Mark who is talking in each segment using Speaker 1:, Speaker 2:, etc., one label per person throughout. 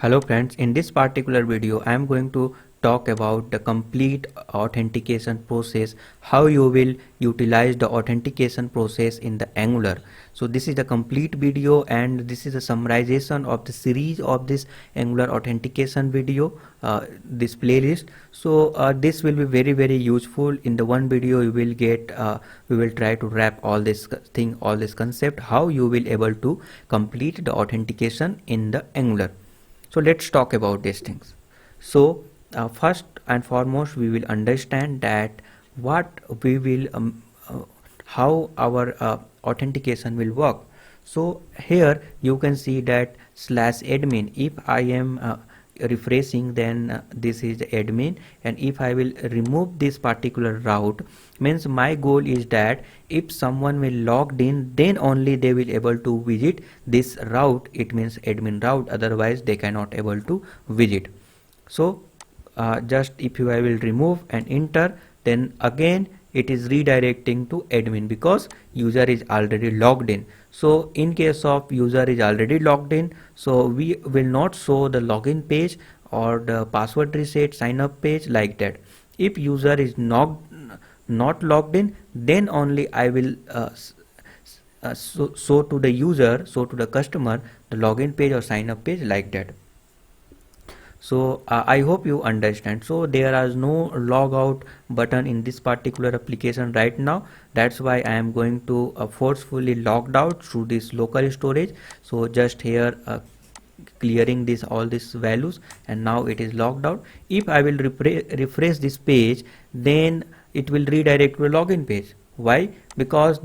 Speaker 1: Hello friends, in this particular video I am going to talk about the complete authentication process, how you will utilize the authentication process in the Angular. So this is the complete video and this is a summarization of the series of this Angular authentication video, this playlist. So this will be very useful. In the one video you will get, we will try to wrap all this thing, all this concept, how you will able to complete the authentication in the Angular. So let's talk about these things. So first and foremost we will understand that what we will how our authentication will work. So here you can see that /admin, if I am refreshing, then this is the admin, and if I will remove this particular route, means my goal is that if someone will logged in, then only they will able to visit this route. It means admin route, otherwise they cannot able to visit. So just if I will remove and enter, then again it is redirecting to admin because user is already logged in. So in case of user is already logged in, so we will not show the login page or the password reset sign up page like that. If user is not logged in, then only I will show to the user, show to the customer the login page or sign up page like that. So I hope you understand. So there is no logout button in this particular application right now. That's why I am going to forcefully logged out through this local storage. So just here clearing this all these values, and now it is logged out. If I will refresh this page, then it will redirect to a login page. Why? Because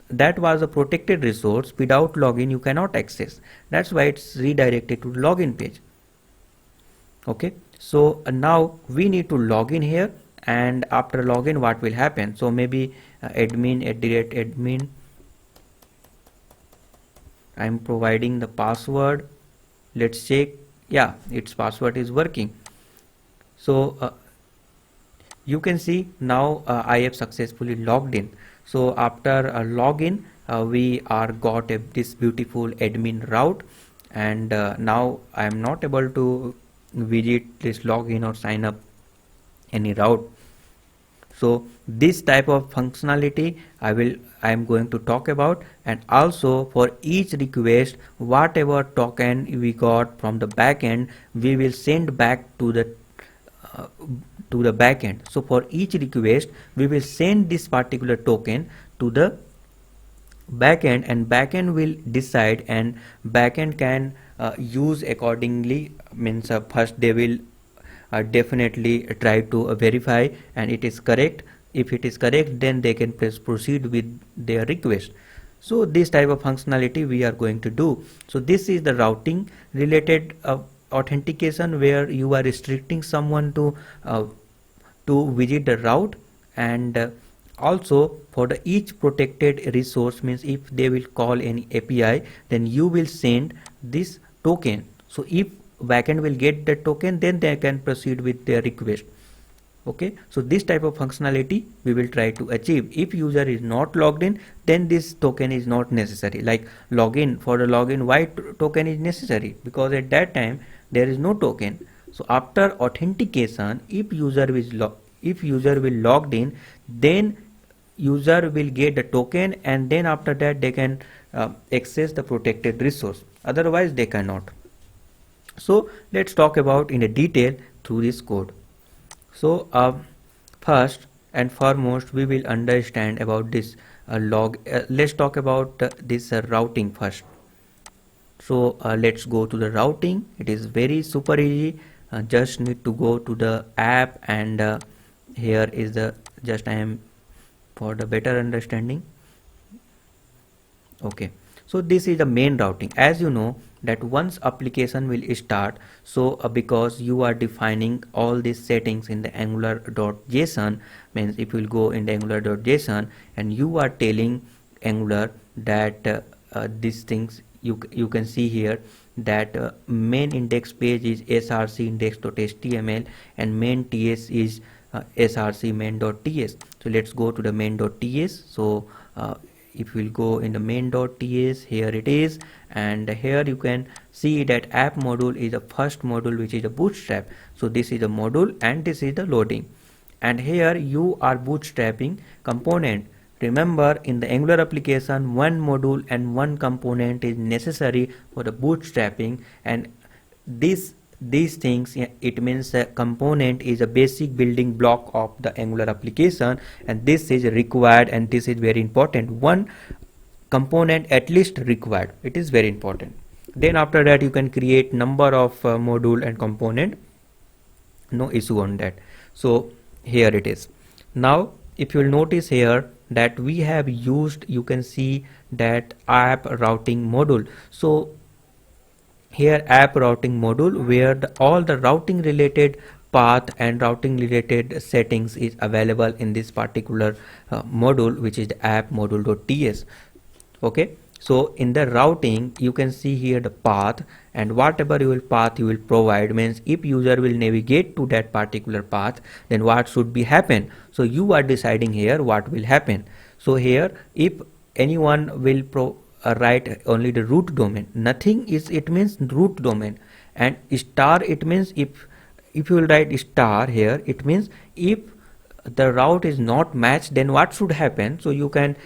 Speaker 1: that was a protected resource. Without login you cannot access. That's why it's redirected to login page. Okay, so now we need to log in here, and after login what will happen? So maybe admin I'm providing the password. Let's check. Yeah, its password is working. So you can see now I have successfully logged in. So after login we are got this beautiful admin route, and now I am not able to visit this login or sign up any route. So this type of functionality I am going to talk about, and also for each request whatever token we got from the backend we will send back to the backend. So for each request we will send this particular token to the backend, and backend will decide, and backend can use accordingly. Means first they will definitely try to verify and it is correct. If it is correct, then they can proceed with their request. So this type of functionality we are going to do. So this is the routing related authentication, where you are restricting someone to visit the route, and also for the each protected resource, means if they will call any API, then you will send this token. So if backend will get the token, then they can proceed with their request. Okay, so this type of functionality we will try to achieve. If user is not logged in, then this token is not necessary. Like login, for the login, why token is necessary? Because at that time there is no token. So after authentication, if user will logged in, then user will get the token, and then after that they can access the protected resource, otherwise they cannot. So let's talk about in a detail through this code. So first and foremost we will understand about this let's talk about this routing first. So let's go to the routing. It is very super easy. Just need to go to the app, and here is the just I am for the better understanding. Okay, so this is the main routing. As you know that once application will start, so because you are defining all these settings in the angular.json, means if you will go in the angular.json and you are telling Angular that these things, you can see here that main index page is src index.html and main ts is src main.ts. So let's go to the main.ts. So if we'll go in the main.ts, here it is, and here you can see that app module is the first module, which is the bootstrap. So this is the module and this is the loading, and here you are bootstrapping component. Remember, in the Angular application, one module and one component is necessary for the bootstrapping, and these things, it means a component is a basic building block of the Angular application, and this is required, and this is very important. One component at least required, it is very important. Then after that you can create number of module and component, no issue on that. So here it is. Now if you will notice here that we have used, you can see that app routing module. So here app routing module, where all the routing related path and routing related settings is available in this particular module, which is the app module.ts. okay, so in the routing you can see here the path, and whatever path you will provide, means if user will navigate to that particular path, then what should be happen. So you are deciding here what will happen. So here if anyone will write only the root domain, nothing is, it means root domain, and star, it means if you will write star here, it means if the route is not matched, then what should happen. So you can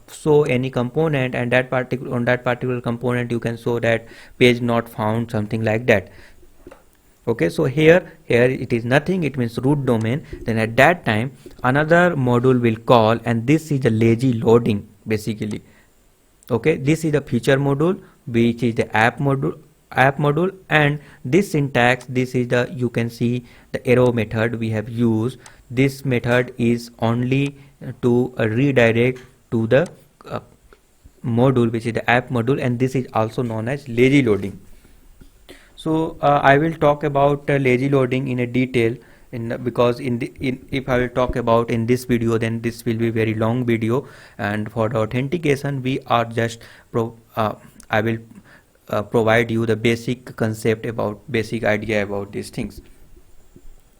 Speaker 1: show any component, and on that particular component you can show that page not found, something like that. Okay, so here it is nothing, it means root domain. Then at that time another module will call, and this is the lazy loading basically. Okay, this is the feature module, which is the app module, and this syntax, this is the, you can see the arrow method we have used. This method is only to redirect to the module, which is the app module, and this is also known as lazy loading. So I will talk about lazy loading in a detail, because if I will talk about in this video, then this will be very long video, and for the authentication we are just I will provide you the basic concept about, basic idea about these things.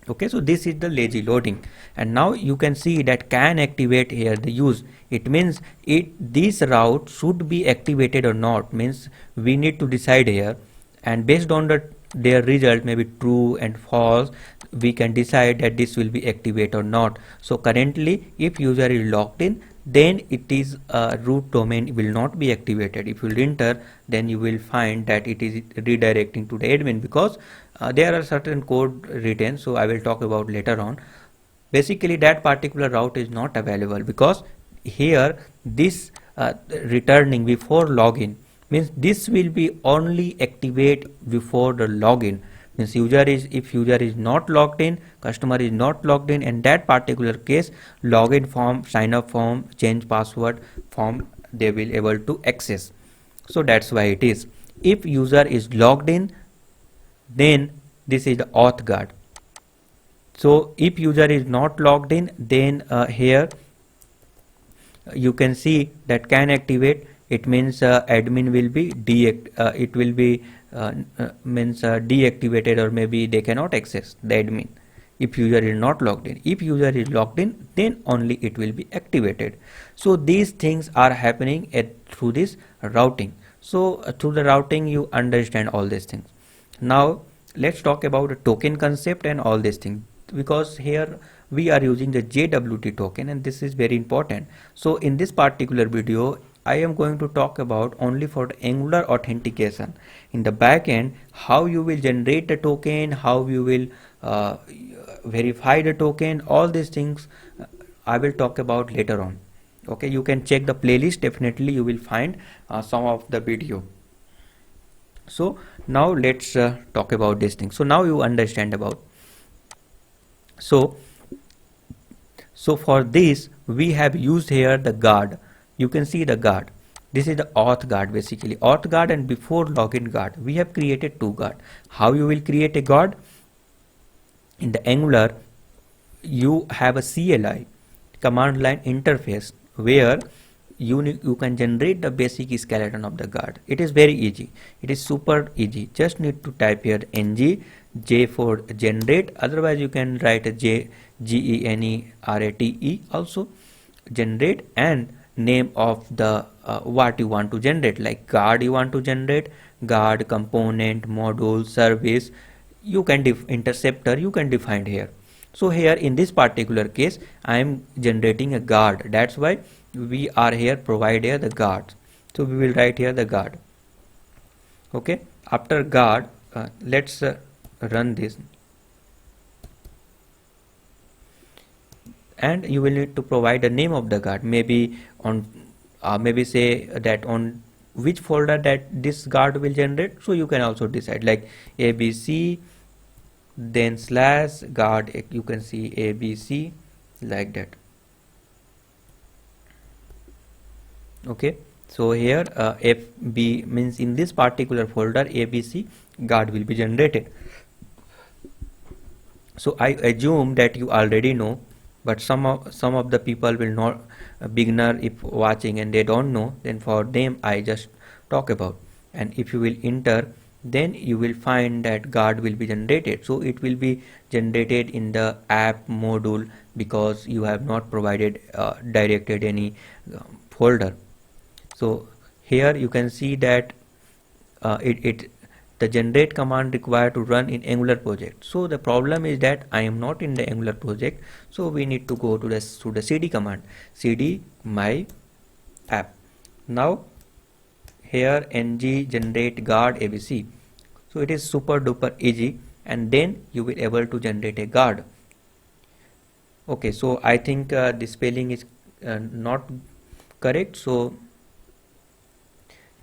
Speaker 1: Okay, so this is the lazy loading, and now you can see that can activate here the use. It means this route should be activated or not, means we need to decide here, and based on their result, maybe true and false, we can decide that this will be activated or not. So currently if user is logged in, then it is root domain will not be activated. If you will enter, then you will find that it is redirecting to the admin, because there are certain code written, so I will talk about later on. Basically that particular route is not available, because here this returning before login, means this will be only activate before the login. Means if user is not logged in, customer is not logged in that particular case, login form, sign up form, change password form, they will able to access. So that's why it is. If user is logged in, then this is the auth guard. So if user is not logged in, then here you can see that can activate. It means admin will be deactivated, or maybe they cannot access the admin if user is not logged in. If user is logged in, then only it will be activated. So these things are happening through this routing. So through the routing you understand all these things. Now let's talk about the token concept and all these things, because here we are using the JWT token, and this is very important. So in this particular video I am going to talk about only for the Angular authentication. In the back end, how you will generate the token, how you will verify the token, all these things I will talk about later on. Okay, you can check the playlist, definitely you will find some of the video. So now let's talk about this thing. So now you understand about. So for this we have used here the guard. You can see the guard. This is the auth guard, basically auth guard and before login guard. We have created two guard. How you will create a guard? In the Angular you have a CLI, command line interface, where you can generate the basic skeleton of the guard. It is very easy. It is super easy. Just need to type here ng j for generate. Otherwise you can write a generate also. generate and name of the what you want to generate, like guard you want to generate, guard component, module, service, you can interceptor you can define here. So here in this particular case I am generating a guard, that's why we are here provide here the guard. So we will write here the guard. Okay, after guard let's run this, and you will need to provide a name of the guard, maybe on maybe say that on which folder that this guard will generate. So you can also decide like abc then slash guard, you can see abc like that. Okay, so here fb means in this particular folder abc guard will be generated. So I assume that you already know, but some of the people will not, a beginner if watching and they don't know, then for them I just talk about. And if you will enter, then you will find that guard will be generated. So it will be generated in the app module because you have not provided directed any folder. So here you can see that the generate command required to run in Angular project. So the problem is that I am not in the Angular project, so we need to go to the cd command, cd my app. Now here ng generate guard abc. So it is super duper easy, and then you will able to generate a guard. Okay, so I think the spelling is not correct, so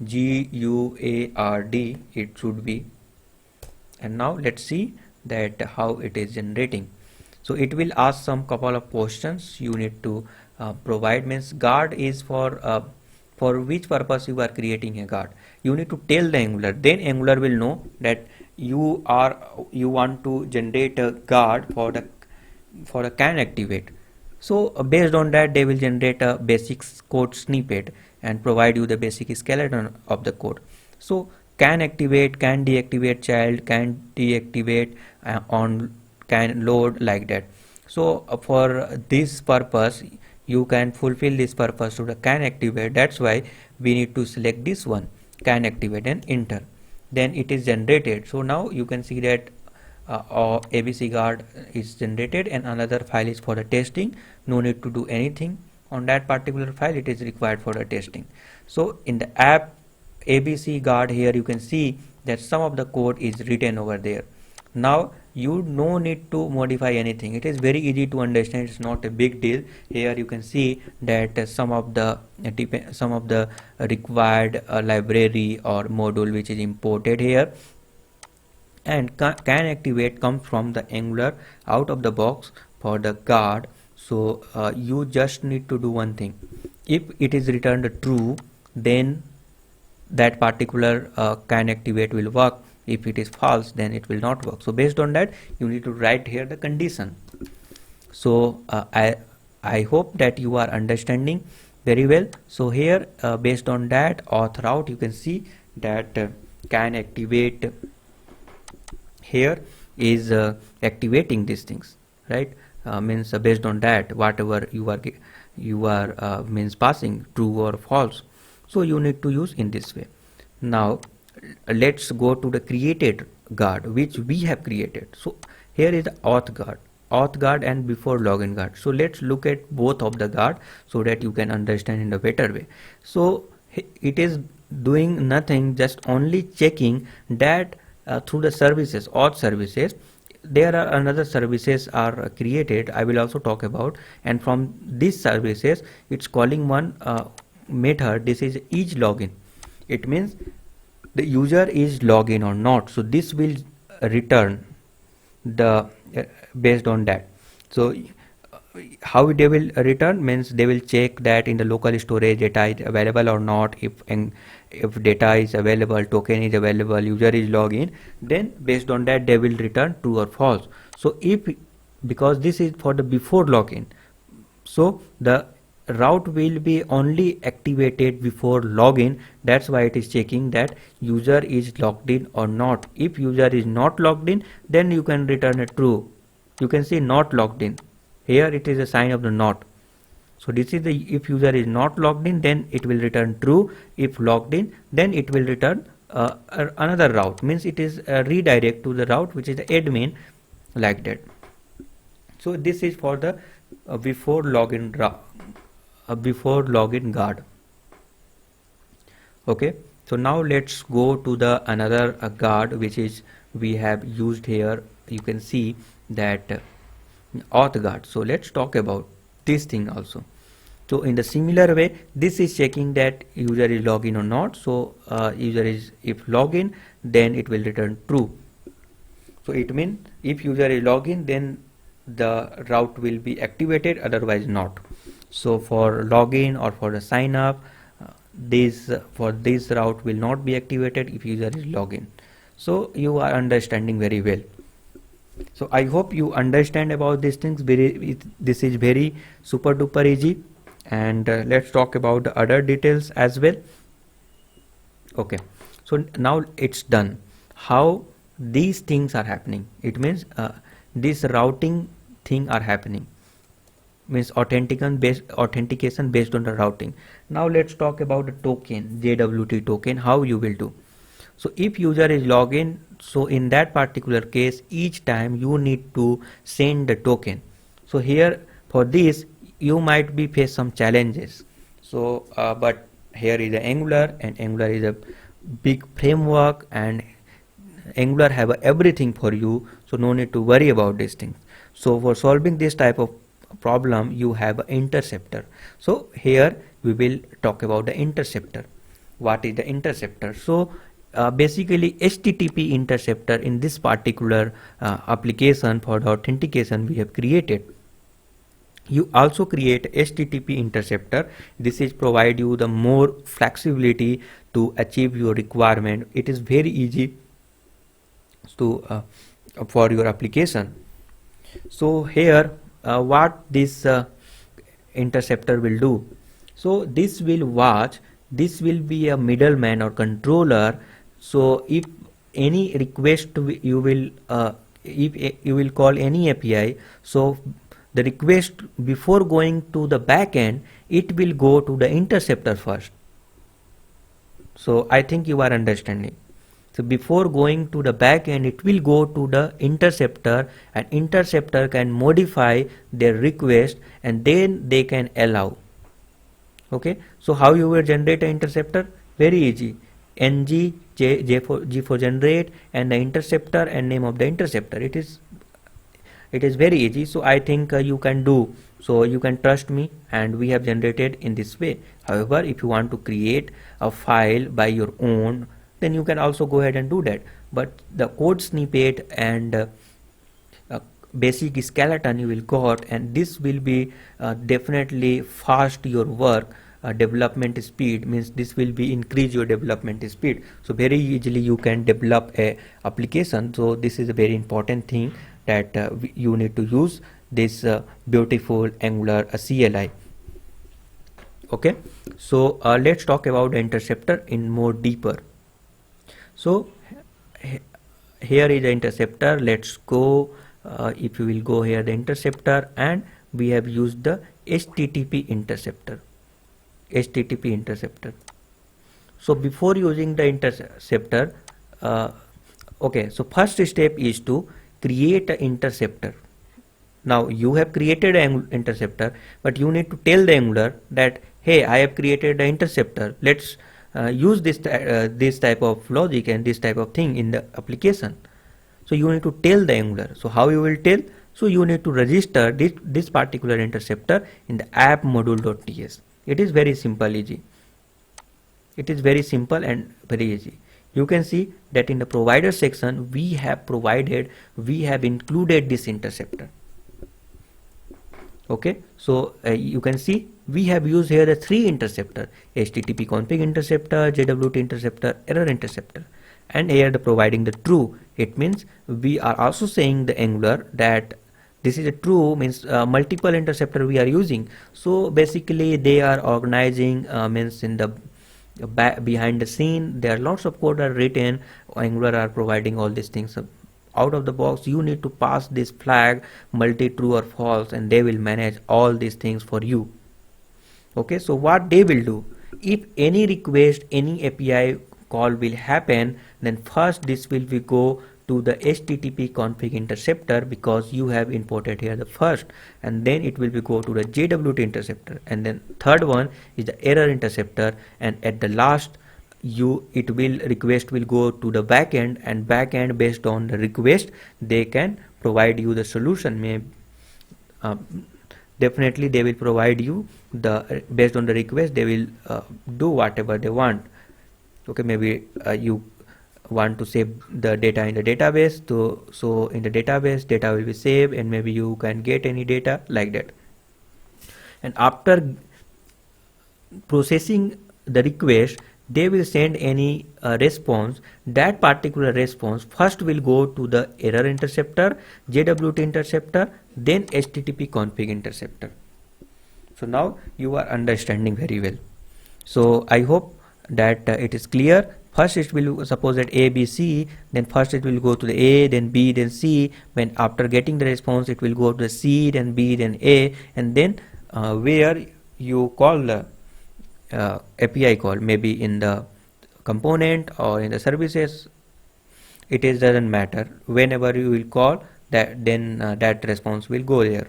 Speaker 1: guard it should be. And now let's see that how it is generating. So it will ask some couple of questions you need to provide. Means guard is for which purpose you are creating a guard. You need to tell the Angular, then Angular will know that you want to generate a guard for a can activate. So based on that they will generate a basic code snippet and provide you the basic skeleton of the code. So can activate, can deactivate child, can deactivate on, can load, like that. So for this purpose you can fulfill this purpose to the can activate, that's why we need to select this one, can activate, and enter, then it is generated. So now you can see that abc guard is generated, and another file is for the testing. No need to do anything on that particular file, it is required for the testing. So in the app abc guard, here you can see that some of the code is written over there. Now you no need to modify anything, it is very easy to understand, it's not a big deal. Here you can see that some of the required library or module which is imported here, and can activate comes from the Angular out of the box for the guard. So you just need to do one thing, if it is returned true, then that particular can activate will work. If it is false, then it will not work. So based on that you need to write here the condition. So I hope that you are understanding very well. So here based on that auth route, you can see that can activate here is activating these things, right? Means based on that whatever you are means passing true or false, so you need to use in this way. Now let's go to the created guard which we have created. So here is the auth guard and before login guard. So let's look at both of the guard so that you can understand in a better way. So it is doing nothing, just only checking that through the services, auth services, there are another services are created, I will also talk about, and from these services it's calling one method. This is each login, it means the user is login or not. So this will return the based on that. So how they will return means they will check that in the local storage data is available or not. If data is available, token is available, user is login, then based on that they will return true or false. So if, because this is for the before login, so the route will be only activated before login, that's why it is checking that user is logged in or not. If user is not logged in, then you can return a true. You can see not logged in, here it is a sign of the not. So this is the, if user is not logged in, then it will return true. If logged in, then it will return another route, means it is a redirect to the route which is the admin, like that. So this is for the before login guard. Okay, so now let's go to the another guard which is we have used here. You can see that auth guard. So let's talk about this thing also. So in the similar way, this is checking that user is login or not. So user is, if login, then it will return true. So it means if user is login, then the route will be activated, otherwise not. So for login or for the sign up, for this route will not be activated if user is login. So you are understanding very well. So I hope you understand about these things. This is very super duper easy. And let's talk about the other details as well. Okay, so now it's done. How these things are happening? It means this routing thing are happening, means authentication based on the routing. Now let's talk about the token, JWT token, how you will do. So if user is login, so in that particular case, each time you need to send the token. So here for this you might be face some challenges. So but here is the Angular, and Angular is a big framework, and Angular have everything for you, so no need to worry about these things. So for solving this type of problem, you have an interceptor. So here we will talk about the interceptor. What is the interceptor? So basically HTTP interceptor in this particular application for the authentication we have created. You also create HTTP interceptor. This is provide you the more flexibility to achieve your requirement. It is very easy to for your application. So here what this interceptor will do. So this will watch, this will be a middleman or controller. So if any request you will if you will call any API, so the request before going to the backend, it will go to the interceptor first. So I think you are understanding. So before going to the backend, it will go to the interceptor, and interceptor can modify their request, and then they can allow. Okay, so how you will generate an interceptor? Very easy. Ng G for generate, and the interceptor and name of the interceptor. It is very easy. So I think you can do. So you can trust me, and we have generated in this way. However, if you want to create a file by your own, then you can also go ahead and do that. But the code snippet and basic skeleton you will got, and this will be definitely fast your work. Development speed, means this will be increase your development speed. So very easily you can develop a application. So this is a very important thing that you need to use this beautiful Angular CLI. Okay, so let's talk about the interceptor in more deeper. So here is the interceptor. Let's go. If you will go here, the interceptor, and we have used the HTTP interceptor. So before using the interceptor, okay, so first step is to create an interceptor. Now you have created an interceptor, but you need to tell the Angular that, hey, I have created an interceptor. Let's use this type of logic and this type of thing in the application. So you need to tell the Angular. So how you will tell? So you need to register this particular interceptor in the app module.ts. It is very simple, easy. It is very simple and very easy. You can see that in the provider section we have included this interceptor. Okay, so you can see we have used here the three interceptor: HTTP config interceptor, JWT interceptor, error interceptor, and here the providing the true. It means we are also saying the Angular that this is a true, means multiple interceptor we are using. So basically they are organizing, means in the behind the scene there are lots of code are written. Angular are providing all these things. So out of the box you need to pass this flag multi true or false, and they will manage all these things for you. Okay, so what they will do, if any request, any API call will happen, then first this will be go to the HTTP config interceptor, because you have imported here the first, and then it will be go to the JWT interceptor, and then third one is the error interceptor, and at the last request will go to the backend, and backend based on the request they can provide you the solution. Definitely they will provide you the based on the request, they will do whatever they want. Okay, maybe you want to save the data in the database, so in the database data will be saved, and maybe you can get any data like that. And after processing the request, they will send any response. That particular response first will go to the error interceptor, JWT interceptor, then HTTP config interceptor. So now you are understanding very well. So I hope that it is clear. First it will, suppose that A, B, C, then first it will go to the A, then B, then C. When after getting the response, it will go to the C, then B, then A, and then where you call the API call, maybe in the component or in the services, it is doesn't matter. Whenever you will call that, then that response will go there.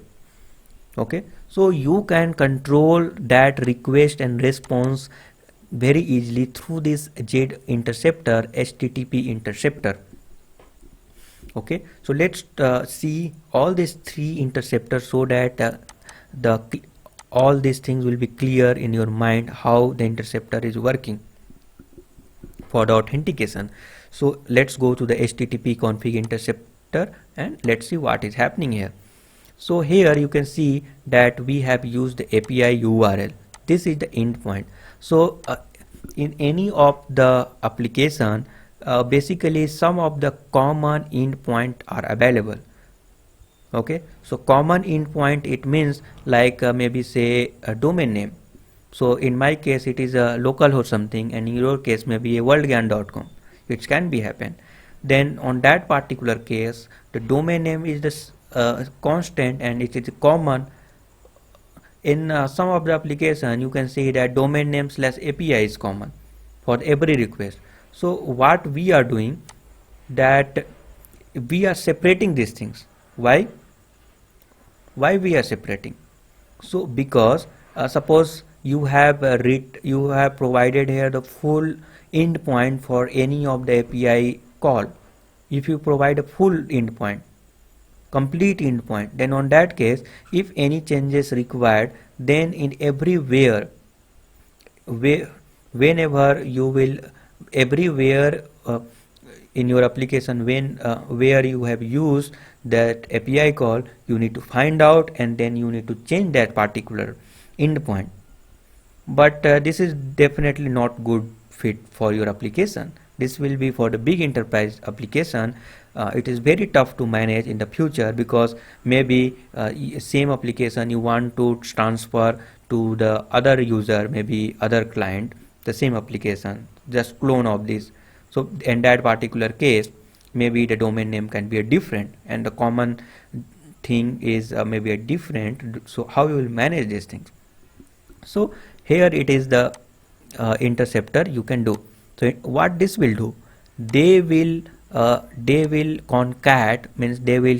Speaker 1: Okay, so you can control that request and response very easily through this Z interceptor, HTTP interceptor. Okay, so let's see all these three interceptors, so that all these things will be clear in your mind how the interceptor is working for the authentication. So let's go to the HTTP config interceptor and let's see what is happening here. So here you can see that we have used the API URL. This is the endpoint. So in any of the application, basically some of the common endpoint are available. Okay, so common endpoint, it means like maybe say a domain name. So in my case it is a localhost something, and in your case maybe a worldgyan.com. It can be happen. Then on that particular case, the domain name is the constant, and it is common. In some of the application you can see that domain name / API is common for every request. So what we are doing, that we are separating these things. Why we are separating? So because suppose you have provided here the full endpoint for any of the API call. If you provide a full endpoint, complete endpoint, then on that case, if any changes required, then in everywhere whenever you will, everywhere in your application, where you have used that API call, you need to find out, and then you need to change that particular endpoint. But this is definitely not good fit for your application. This will be for the big enterprise application. It is very tough to manage in the future, because maybe same application you want to transfer to the other user, maybe other client, the same application, just clone of this. So in that particular case, maybe the domain name can be a different, and the common thing is maybe a different. So how you will manage these things? So here it is the interceptor you can do. So what this will do, they will concat, means they will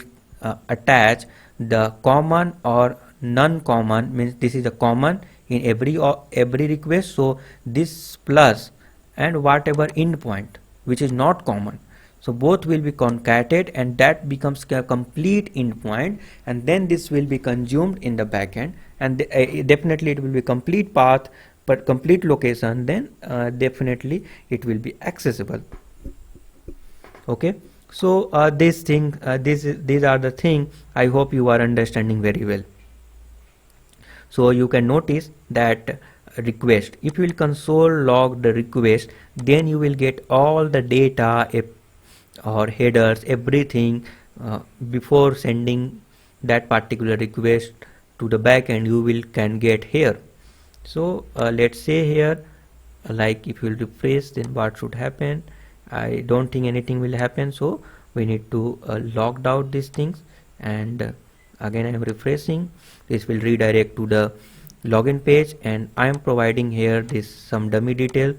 Speaker 1: attach the common or non-common, means this is the common in every request. So this plus and whatever endpoint which is not common, so both will be concatenated, and that becomes a complete endpoint, and then this will be consumed in the backend, and definitely it will be complete path, but complete location, then definitely it will be accessible. Okay, so these are the thing I hope you are understanding very well. So you can notice that request, if you will console log the request, then you will get all the data or headers, everything before sending that particular request to the backend, you can get here. So let's say here, like if you will refresh, then what should happen? I don't think anything will happen, so we need to log out these things, and again I am refreshing. This will redirect to the login page, and I am providing here this some dummy detail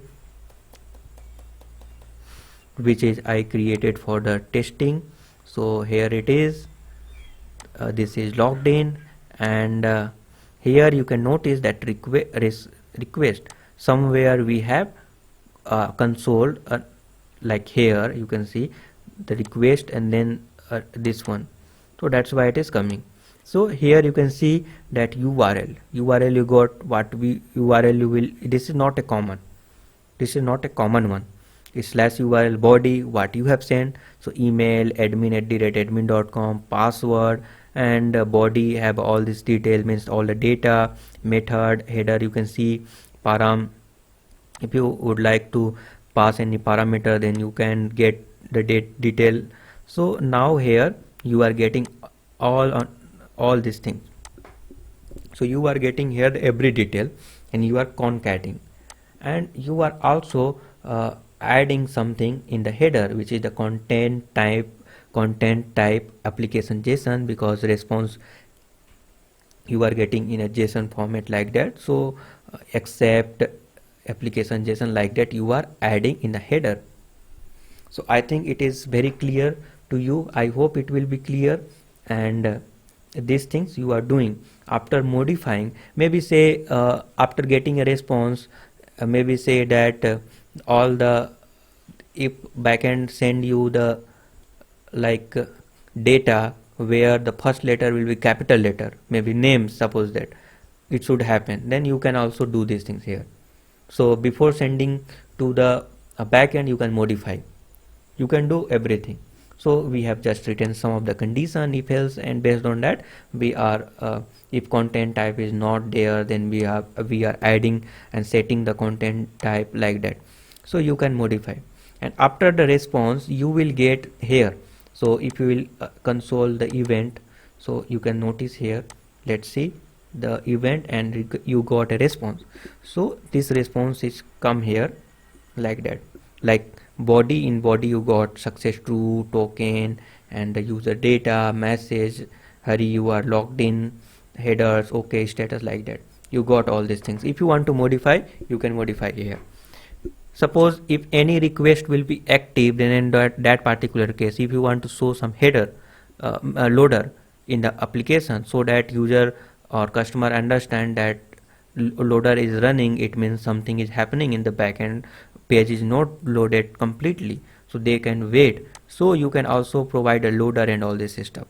Speaker 1: which is I created for the testing. So here it is, this is logged in, and here you can notice that request somewhere we have console, like here you can see the request and then this one, so that's why it is coming. So here you can see that URL you got, what we URL you will, this is not a common, this is not a common one. It's /URL body what you have sent, so email admin@admin.com, password, and body have all this detail, means all the data, method, header you can see, param. If you would like to pass any parameter, then you can get the detail. So now here you are getting all these things. So you are getting here every detail, and you are concatenating, and you are also adding something in the header, which is the content type application JSON, because response you are getting in a JSON format like that. So accept application JSON like that you are adding in the header. So I think it is very clear to you. I hope it will be clear. And these things you are doing after modifying, maybe say after getting a response, maybe say that all the, if backend send you the like data where the first letter will be capital letter, maybe name, suppose that it should happen, then you can also do these things here. So before sending to the backend, you can modify, you can do everything. So we have just written some of the condition, if else, and based on that we are if content type is not there, then we are adding and setting the content type like that. So you can modify, and after the response you will get here. So if you will console the event, so you can notice here, let's see the event, and you got a response. So this response is come here like that, like body, in body you got success true, token, and the user data, message, hurry, you are logged in, headers, okay, status, like that you got all these things. If you want to modify, you can modify here. Suppose if any request will be active, then in that particular case, if you want to show some header loader in the application, so that user or customer understand that loader is running, it means something is happening in the backend, page is not loaded completely, so they can wait. So you can also provide a loader and all this stuff.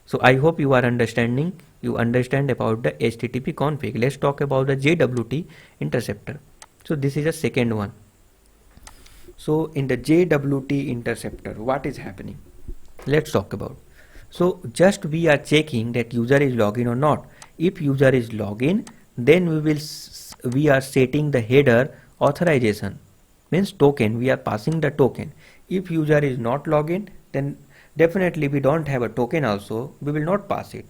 Speaker 1: So I hope you are understanding, you understand about the HTTP config. Let's talk about the JWT interceptor. So this is a second one. So in the JWT interceptor, what is happening? Let's talk about. So just we are checking that user is login or not. If user is login, then we are setting the header authorization, means token, we are passing the token. If user is not login, then definitely we don't have a token also, we will not pass it.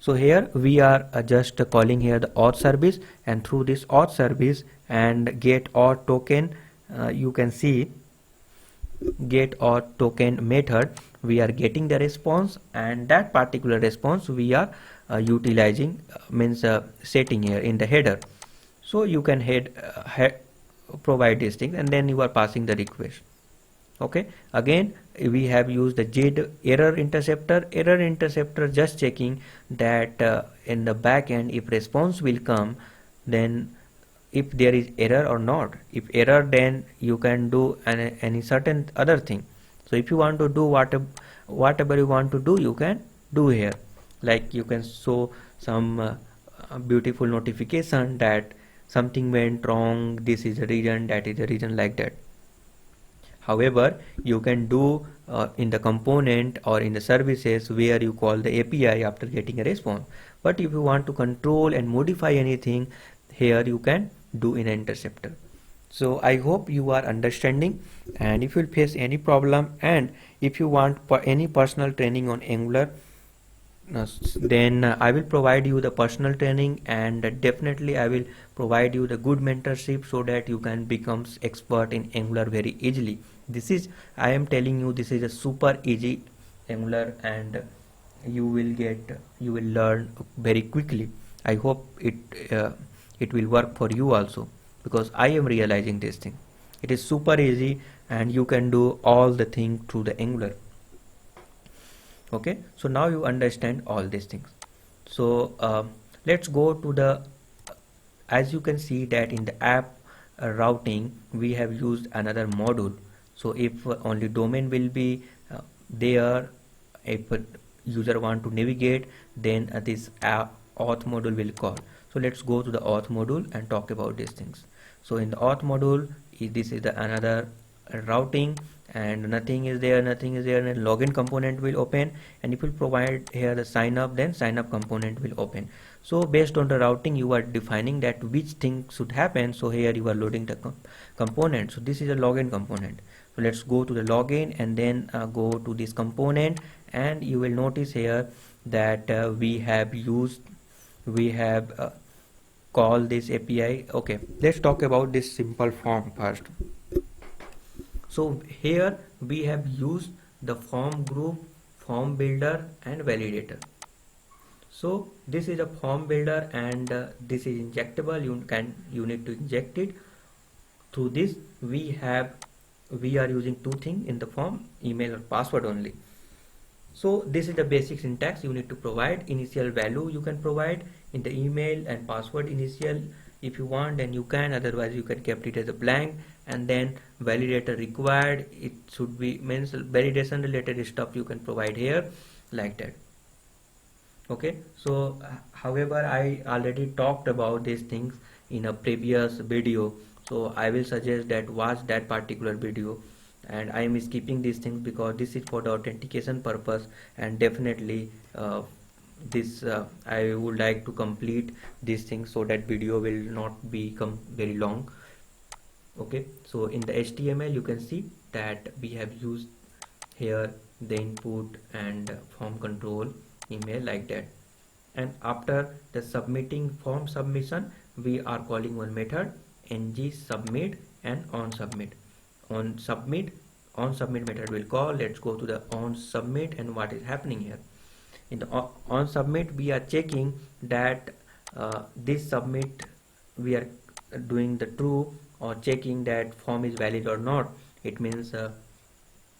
Speaker 1: So here we are just calling here the auth service, and through this auth service and get auth token, you can see get auth token method, we are getting the response, and that particular response we are utilizing, means setting here in the header. So you can provide these things, and then you are passing the request. Okay, again we have used the error interceptor, just checking that in the back end, if response will come, then if there is error or not. If error, then you can do any certain other thing. So if you want to do whatever you want to do, you can do here, like you can show some beautiful notification that something went wrong, this is the reason, that is the reason, like that. However, you can do in the component or in the services where you call the API after getting a response. But if you want to control and modify anything, here you can do in an interceptor. So I hope you are understanding, and if you face any problem, and if you want any personal training on Angular, then I will provide you the personal training, and definitely I will provide you the good mentorship, so that you can become expert in Angular very easily. This is, I am telling you, this is a super easy Angular, and you will learn very quickly. I hope it will work for you also, because I am realizing this thing. It is super easy and you can do all the thing through the Angular. Okay, so now you understand all these things. So let's go to the, as you can see that in the app routing we have used another module. So if only domain will be there, if a user want to navigate, then this auth module will call. So let's go to the auth module and talk about these things. So in the auth module, this is the another routing, and nothing is there, and login component will open, and if you provide here the sign up, then sign up component will open. So based on the routing you are defining that which thing should happen. So here you are loading the component. So this is a login component. So let's go to the login and then go to this component, and you will notice here that we have called this API. Okay, let's talk about this simple form first. So here we have used the form group, form builder and validator. So this is a form builder, and this is injectable. You need to inject it. Through this we are using two things in the form: email or password only. So this is the basic syntax. You need to provide initial value, you can provide in the email, and password initial if you want, then you can, otherwise you can keep it as a blank. And then validator required, it should be means validation related stuff you can provide here like that. Okay, so however I already talked about these things in a previous video, so I will suggest that watch that particular video, and I am skipping these things because this is for the authentication purpose, and definitely I would like to complete these things so that video will not become very long. Okay, so in the HTML you can see that we have used here the input and form control email like that. And after the submitting form submission, we are calling one method ng submit and on submit. On submit method will call. Let's go to the on submit, and what is happening here. In the on submit we are checking that this submit we are doing the true, or checking that form is valid or not. It means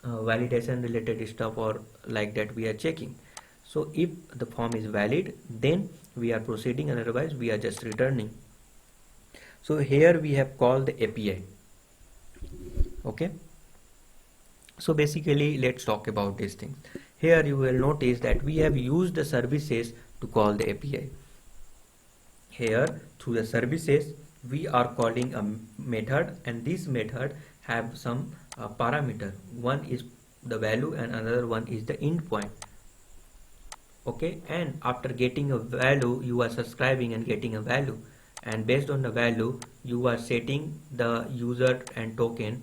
Speaker 1: validation related stuff or like that we are checking. So if the form is valid, then we are proceeding, and otherwise we are just returning. So here we have called the API. Okay, so basically let's talk about these things. Here you will notice that we have used the services to call the API. Here through the services we are calling a method, and this method have some parameter. One is the value and another one is the endpoint. Okay, and after getting a value you are subscribing and getting a value, and based on the value you are setting the user and token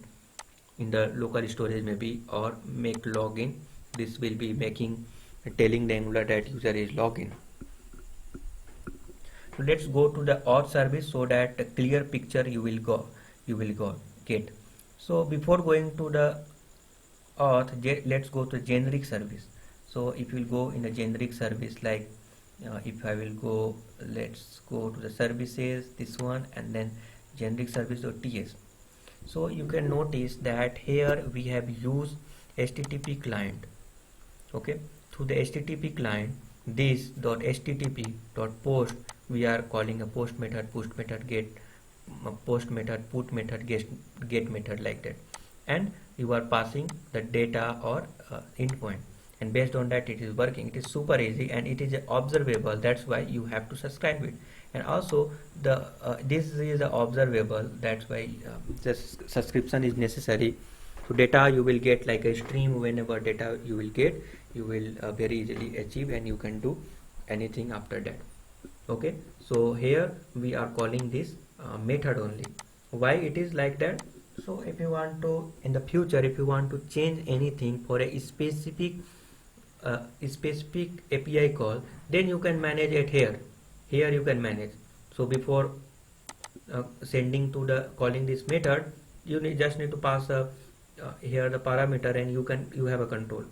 Speaker 1: in the local storage maybe, or make login. This will be telling the Angular that user is login. So let's go to the auth service so that a clear picture you will get. So before going to the auth, let's go to generic service. So if you will go in a generic service, like if I will go, let's go to the services, this one, and then generic service.ts. So you can notice that here we have used HTTP client. Okay, through the HTTP client, this .http.post we are calling a post method, push method, get post method, put method, get method like that, and you are passing the data or endpoint, and based on that it is working. It is super easy and it is observable. That's why you have to subscribe it. And also the this is observable. That's why this subscription is necessary. So data you will get like a stream. Whenever data you will get, you will very easily achieve, and you can do anything after that. Okay, so here we are calling this method only. Why it is like that? So if you want to, in the future, if you want to change anything for a specific API call, then you can manage it here. Here you can manage. So before sending to the calling this method, you just need to pass here the parameter, and you have a control.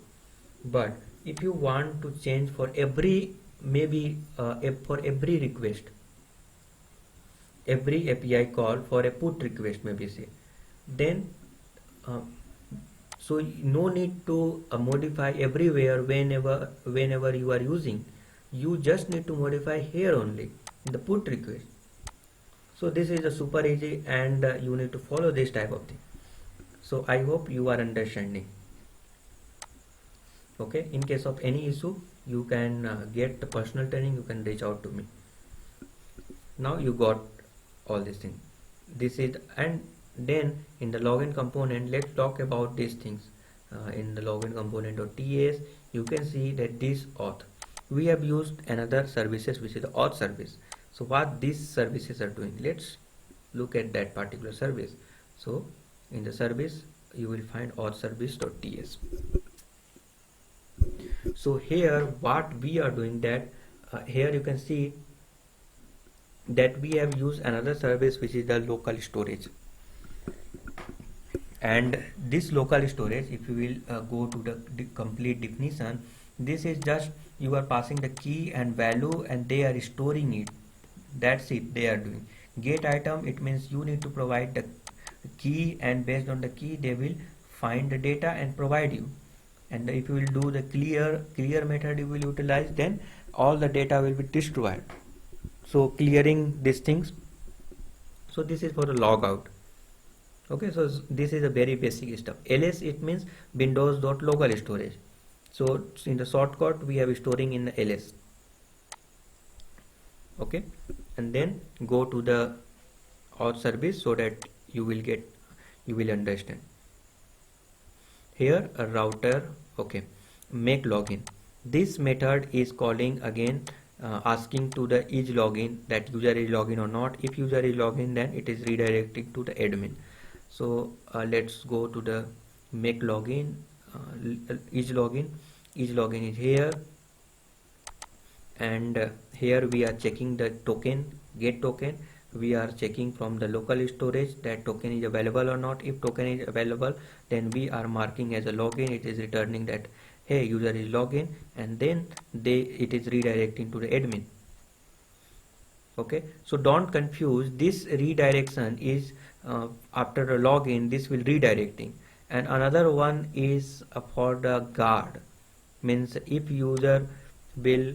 Speaker 1: But if you want to change for every maybe for every request, every API call for a put request maybe say, then uh, so no need to modify everywhere whenever you are using. You just need to modify here only in the put request. So this is a super easy, and you need to follow this type of thing. So I hope you are understanding. Okay, in case of any issue, you can get the personal training, you can reach out to me. Now you got all these things. This is, and then in the login component, let's talk about these things. In the login component of TAS, you can see that this auth, we have used another services which is the auth service. So what these services are doing, let's look at that particular service. So in the service you will find auth service.ts. So here what we are doing, that here you can see that we have used another service which is the local storage. And this local storage, if you will go to the complete definition, this is just you are passing the key and value and they are storing it. That's it they are doing. Get item, it means you need to provide the key, and based on the key they will find the data and provide you. And if you will do the clear method you will utilize, then all the data will be destroyed. So clearing these things. So this is for the logout. Okay, so this is a very basic stuff. ls, it means windows.local storage. So in the shortcut we have storing in the ls. Okay, and then go to the auth service so that you will understand. Here a router, okay, make login. This method is calling again, asking to the is login, that user is login or not. If user is login, then it is redirecting to the admin. So let's go to the make login, is login is here, and here we are checking the token, get token. We are checking from the local storage that token is available or not. If token is available, then we are marking as a login. It is returning that hey, user is login, and then it is redirecting to the admin. Okay, so don't confuse, this redirection is after a login, this will redirecting, and another one is for the guard, means if user will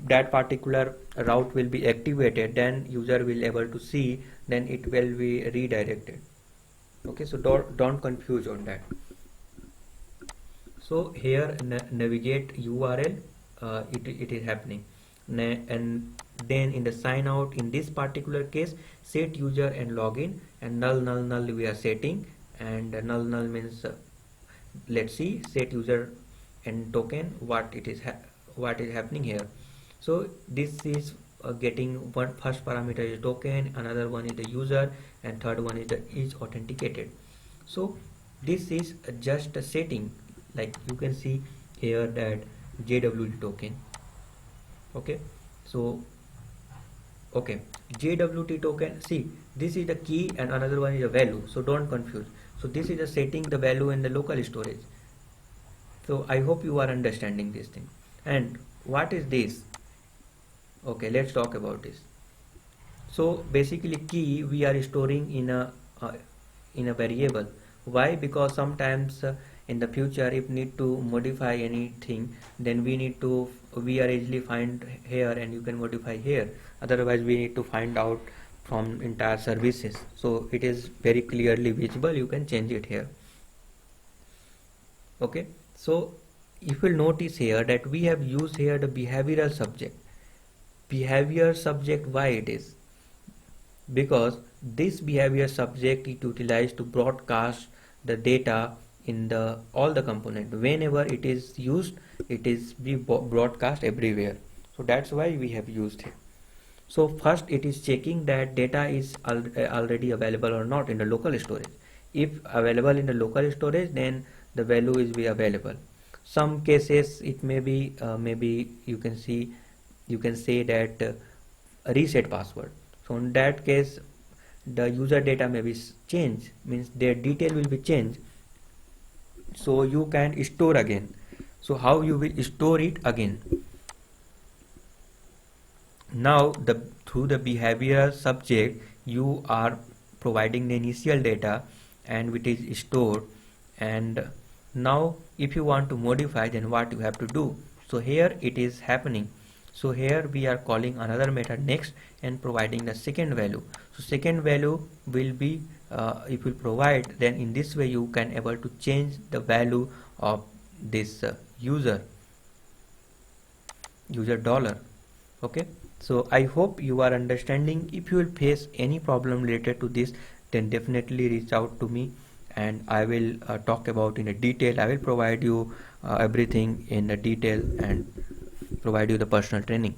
Speaker 1: that particular route will be activated, then user will able to see, then it will be redirected. Okay, so don't confuse on that. So here navigate URL, it is happening, and then in the sign out, in this particular case, set user and login, and null we are setting, and null means let's see, set user and token, what is happening here. So this is getting one first parameter is token, another one is the user, and third one is authenticated. So this is just a setting, like you can see here that JWT token. Okay, so okay, JWT token, see this is the key and another one is a value, so don't confuse. So this is a setting the value in the local storage. So I hope you are understanding this thing. And what is this? Okay, let's talk about this. So basically key we are storing in a variable. Why? Because sometimes in the future if need to modify anything, then we are easily find here and you can modify here. Otherwise we need to find out from entire services. So it is very clearly visible, you can change it here. Okay, so if you will notice here that we have used here the behavioral subject. Behavior subject, why it is? Because this behavior subject is utilized to broadcast the data in the all the component. Whenever it is used, it is be broadcast everywhere. So that's why we have used it. So first it is checking that data is already available or not in the local storage. If available in the local storage, then the value is be available. Some cases it may be maybe you can say that reset password. So in that case the user data may be changed, means their detail will be changed, so you can store again. So how you will store it again? now through the behavior subject you are providing the initial data and which is stored, and now if you want to modify, then what you have to do. So here it is happening. So here we are calling another method next and providing the second value. So second value will be if you provide, then in this way you can able to change the value of this user dollar. Okay, so I hope you are understanding. If you will face any problem related to this, then definitely reach out to me and I will talk about in a detail. I will provide you everything in a detail and provide you the personal training.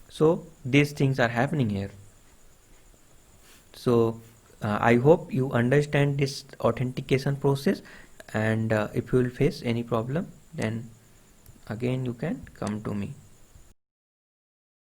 Speaker 1: So these things are happening here. So I hope you understand this authentication process, and if you will face any problem, then again you can come to me.